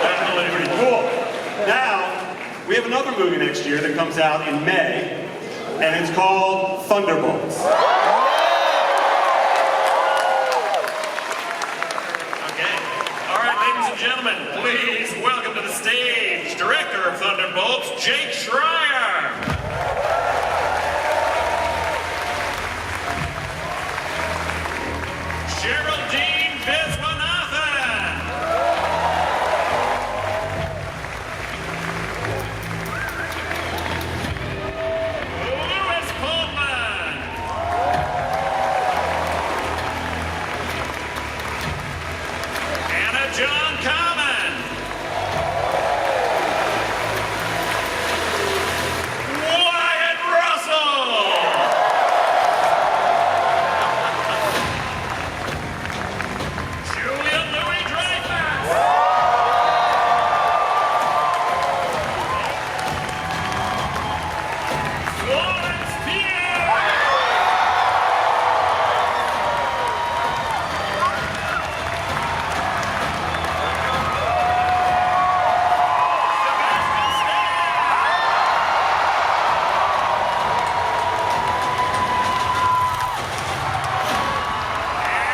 That's really pretty cool. Now, we have another movie next year that comes out in May, and it's called Thunderbolts. Okay. All right, ladies and gentlemen, please welcome to the stage, director of Thunderbolts, Jake Schreier. Geraldine Viswanathan. Louis Pullman. Anna John Common. Wyatt Russell. Julia Louis-Dreyfus. Florence Pugh. Sebastian Stan.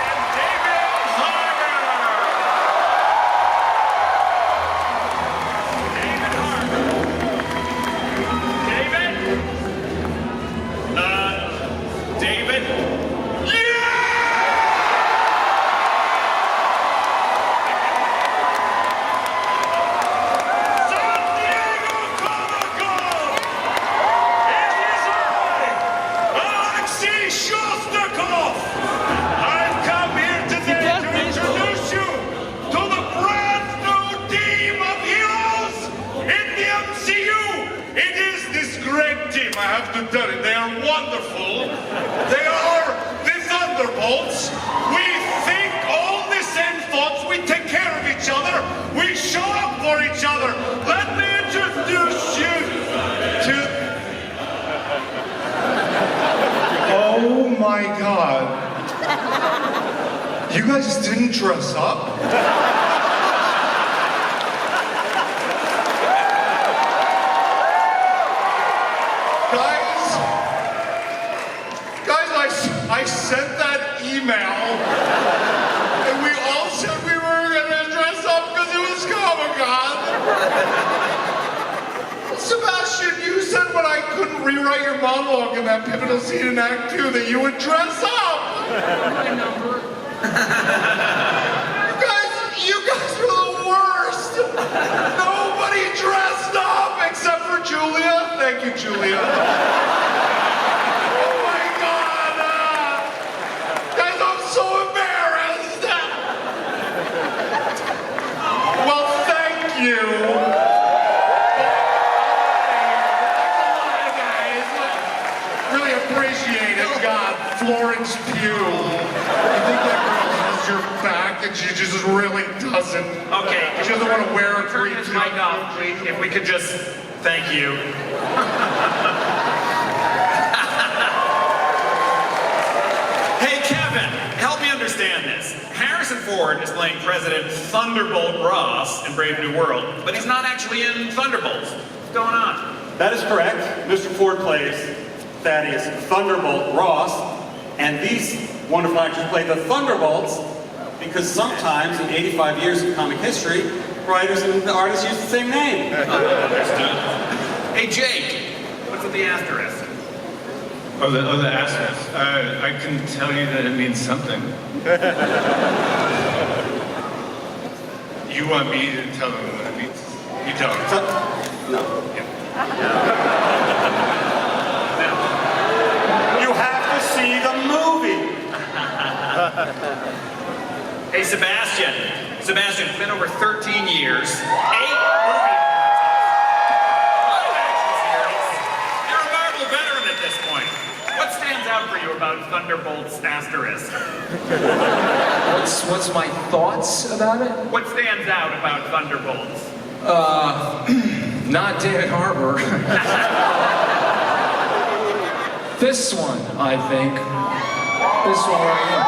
And David Harbour. David Harbour. David? David? San Diego Comic-Con! It is I, Alexei Shostakov! I've come here today to introduce you to the brand new team of heroes in the MCU! It is this great team, I have to tell you. They are wonderful. They are the Thunderbolts. We think all the same thoughts. We take care of each other. We show up for each other. Let me introduce you to... Oh my God. You guys didn't dress up? Guys, I sent that email and we all said we were gonna dress up because it was Comic-Con. Sebastian, you said when I couldn't rewrite your monologue in that pivotal scene in Act 2 that you would dress up. My number. You guys were the worst. Nobody dressed up except for Julia. Thank you, Julia. Oh my God. Guys, I'm so embarrassed. Well, thank you. Really appreciate it, God. Florence Pugh. You think that girl has your back and she just really doesn't? Okay. She doesn't want to wear a Turn his mic off, please. If we could just... Thank you. Hey, Kevin, help me understand this. Harrison Ford is playing President Thunderbolt Ross in Brave New World, but he's not actually in Thunderbolts. What's going on? That is correct. Mr. Ford plays Thaddeus Thunderbolt Ross, and these wonderful actors play the Thunderbolts because sometimes in 85 years of comic history, writers and artists use the same name. Understood. Hey, Jake, what's with the asterisk? Oh, the asterisk. I can tell you that it means something. You want me to tell them what it means? You tell them. No. You have to see the movie. Hey, Sebastian. Sebastian, it's been over 13 years. 8 movie live action series. You're a Marvel veteran at this point. What stands out for you about Thunderbolts asterisk? What's my thoughts about it? What stands out about Thunderbolts? Not David Harbour. This one, I think. This one right here.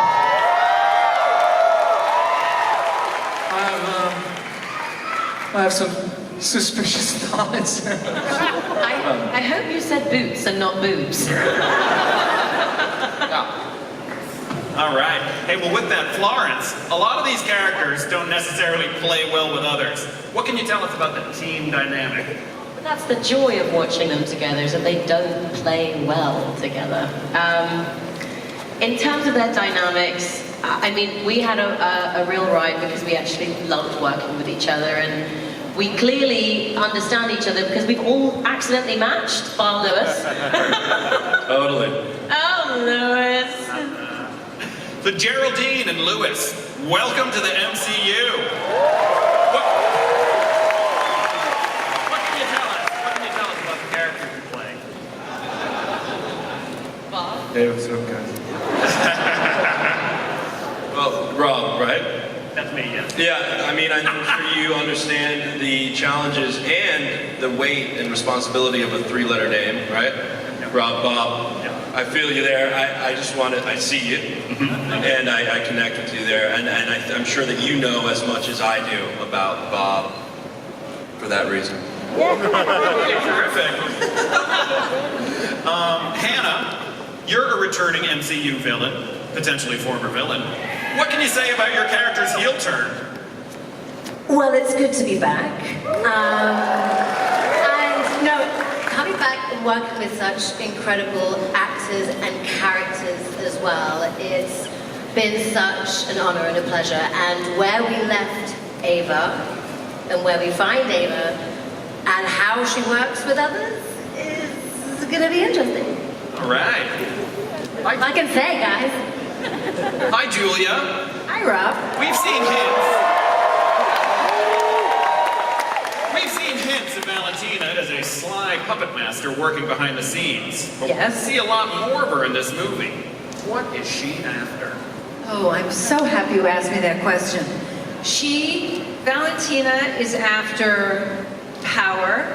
I have some suspicious thoughts. I hope you said boots and not boobs. All right. Hey, well, with that, Florence, a lot of these characters don't necessarily play well with others. What can you tell us about the team dynamic? But that's the joy of watching them together, is that they don't play well together. In terms of their dynamics, I mean, we had a real ride because we actually loved working with each other, and we clearly understand each other because we've all accidentally matched, bar Lewis. Totally. Oh, Lewis. So Geraldine and Lewis, welcome to the MCU. What can you tell us? What can you tell us about the characters you're playing? Bob? Hey, what's up, guys? Well, Rob, right? That's me, yes. Yeah, I mean, I'm sure you understand the challenges and the weight and responsibility of a three-letter name, right? Rob, Bob. I feel you there. I just want to, I see you, and I connect with you there. And I'm sure that you know as much as I do about Bob for that reason. Terrific. Hannah, you're a returning MCU villain, potentially former villain. What can you say about your character's heel turn? Well, it's good to be back. And no, coming back and working with such incredible actors and characters as well, it's been such an honor and a pleasure. And where we left Ava, and where we find Ava, and how she works with others is gonna be interesting. All right. I can say, guys. Hi, Julia. Hi, Rob. We've seen hints of Valentina as a sly puppet master working behind the scenes. But Yes. we see a lot more of her in this movie. What is she after? Oh, I'm so happy you asked me that question. Valentina is after power,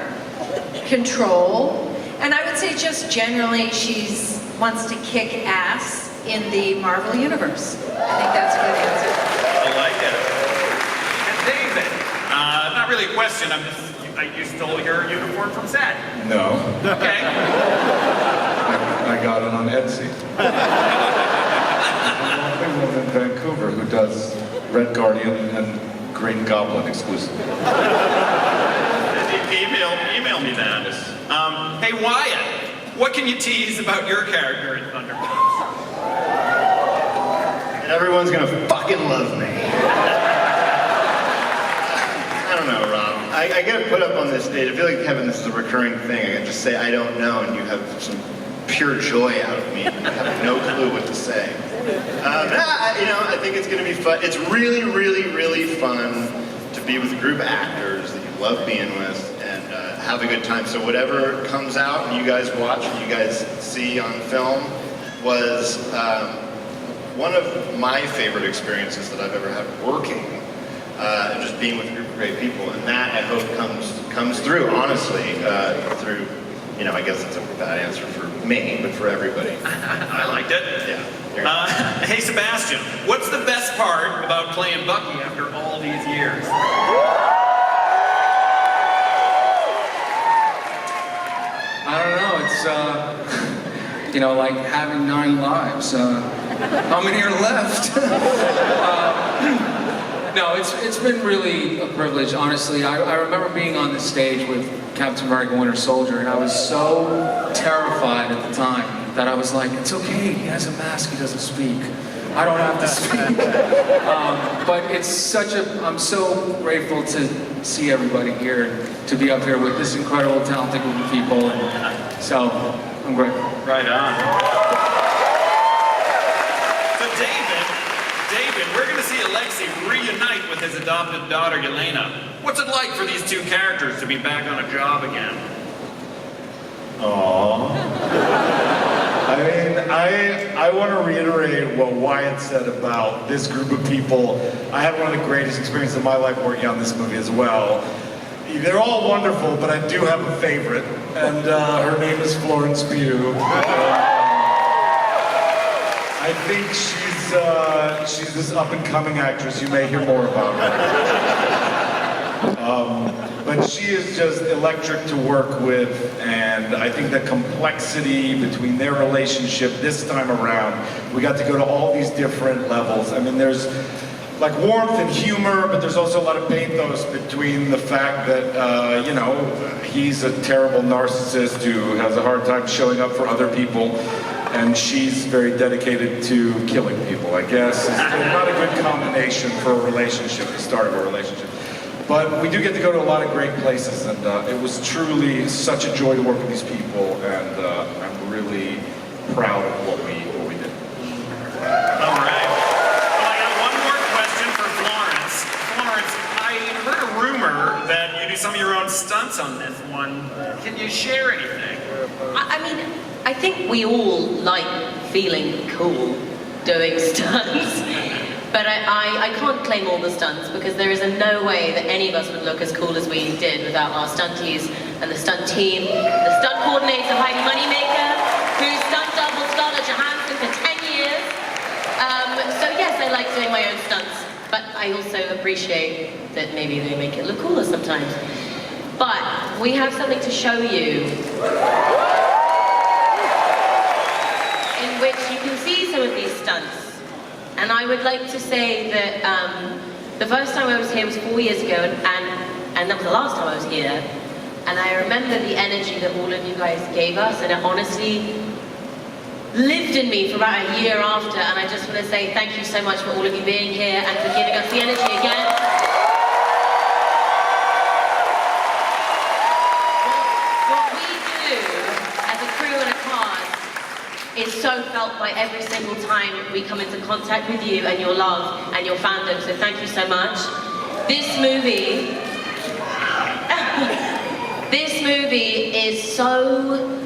control, and I would say just generally wants to kick ass in the Marvel Universe. I think that's a good answer. I like it. And David, not really a question, you stole your uniform from set. No. Okay. I got it on Etsy. I'm the only one in Vancouver who does Red Guardian and Green Goblin exclusively. Email me that. Hey Wyatt, what can you tease about your character in Thunderbolts? Everyone's gonna fucking love me. I don't know, Rob. I get put up on this stage. I feel like, Kevin, this is a recurring thing. I can just say, I don't know, and you have some pure joy out of me. You have no clue what to say. I think it's gonna be fun. It's really, really, really fun to be with a group of actors that you love being with and have a good time. So whatever comes out and you guys watch and you guys see on film was one of my favorite experiences that I've ever had working, and just being with a group of great people, and that I hope comes through, honestly, through, I guess it's a bad answer for me, but for everybody. I liked it. Yeah. Hey Sebastian, what's the best part about playing Bucky after all these years? I don't know, it's, like having 9 lives. How many are left? No, it's been really a privilege, honestly. I remember being on the stage with Captain America Winter Soldier, and I was so terrified at the time that I was like, it's okay, he has a mask, he doesn't speak. I don't have to speak. But I'm so grateful to see everybody here, to be up here with this incredible, talented group of people, and so I'm grateful. Right on. So David, we're going to see Alexei reunite with his adopted daughter, Yelena. What's it like for these two characters to be back on a job again? Aww. I mean, I want to reiterate what Wyatt said about this group of people. I had one of the greatest experiences of my life working on this movie as well. They're all wonderful, but I do have a favorite, and her name is Florence Pugh. I think she's she's this up-and-coming actress. You may hear more about her. But she is just electric to work with, and I think the complexity between their relationship this time around, we got to go to all these different levels. I mean, there's like warmth and humor, but there's also a lot of pathos between the fact that, you know, he's a terrible narcissist who has a hard time showing up for other people, and she's very dedicated to killing people, I guess. It's not a good combination for a relationship, the start of a relationship. But we do get to go to a lot of great places, and it was truly such a joy to work with these people, and I'm really proud of what we did. All right. Well, I got one more question for Florence. Florence, I heard a rumor that you do some of your own stunts on this one. Can you share anything? I mean, I think we all like feeling cool doing stunts. But I can't claim all the stunts because there is no way that any of us would look as cool as we did without our stunties and the stunt team, the stunt coordinator Heidi Moneymaker, who stunt double Scarlett Johansson for 10 years. So yes, I like doing my own stunts, but I also appreciate that maybe they make it look cooler sometimes. But we have something to show you in which you can see some of these stunts. And I would like to say that the first time I was here was 4 years ago, and that was the last time I was here. And I remember the energy that all of you guys gave us, and it honestly lived in me for about a year after. And I just want to say thank you so much for all of you being here and for giving us the energy again. What we do as a crew and a cast is so felt by every single time we come into contact with you and your love and your fandom, so thank you so much. This movie is so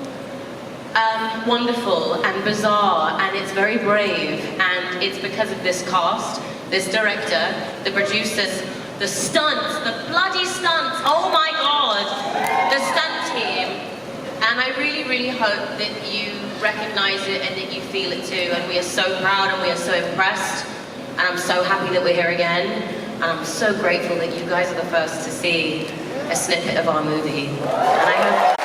wonderful and bizarre, and it's very brave, and it's because of this cast, this director, the producers, the stunts, the bloody stunts, oh my god, the stunt team. And I really, really hope that you recognize it and that you feel it too. And we are so proud and we are so impressed. And I'm so happy that we're here again. And I'm so grateful that you guys are the first to see a snippet of our movie. And I hope